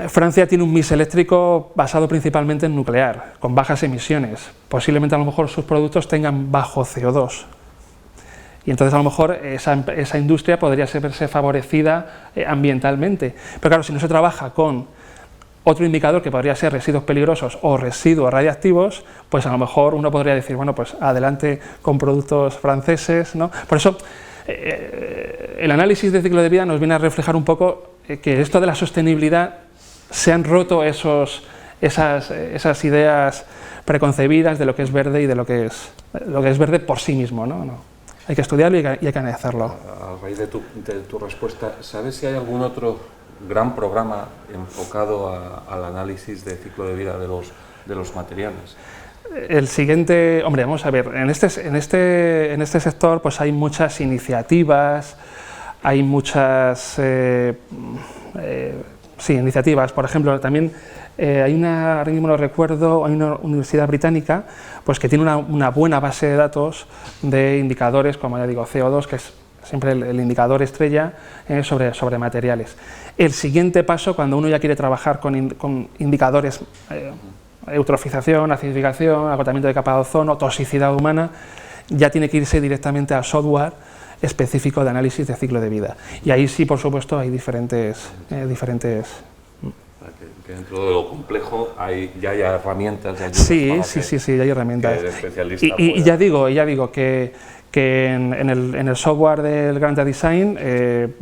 Francia tiene un mix eléctrico basado principalmente en nuclear, con bajas emisiones. Posiblemente a lo mejor sus productos tengan bajo CO2. Y entonces a lo mejor esa industria podría verse favorecida ambientalmente. Pero claro, si no se trabaja con otro indicador que podría ser residuos peligrosos o residuos radiactivos, pues a lo mejor uno podría decir, bueno, pues adelante con productos franceses, ¿no? Por eso el análisis de ciclo de vida nos viene a reflejar un poco que esto de la sostenibilidad se han roto esas ideas preconcebidas de lo que es verde y de lo que es verde por sí mismo, ¿no? Hay que estudiarlo y hay que analizarlo. A raíz de tu respuesta, ¿sabes si hay algún otro gran programa enfocado al análisis de ciclo de vida de los materiales? El siguiente, hombre, vamos a ver, en este sector pues hay muchas iniciativas, hay muchas iniciativas, por ejemplo, también hay una, ahora mismo lo recuerdo, hay una universidad británica pues que tiene una buena base de datos de indicadores, como ya digo, CO2, que es siempre el indicador estrella sobre materiales. El siguiente paso, cuando uno ya quiere trabajar con indicadores, eutrofización, acidificación, agotamiento de capa de ozono, toxicidad humana, ya tiene que irse directamente al software específico de análisis de ciclo de vida. Y ahí sí, por supuesto, hay diferentes que dentro de lo complejo ya hay herramientas, ya hay sí, hay herramientas. Y ya digo que en el software del Granta Design, el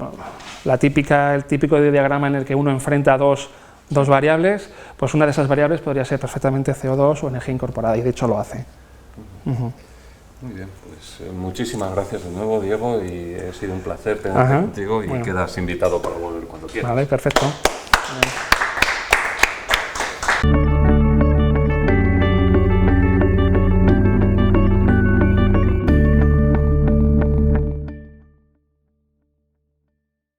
típico diagrama en el que uno enfrenta dos variables, pues una de esas variables podría ser perfectamente CO2 o energía incorporada, y de hecho lo hace. Muy bien, pues muchísimas gracias de nuevo, Diego, y ha sido un placer tenerte contigo, y quedas invitado para volver cuando quieras. Vale, perfecto.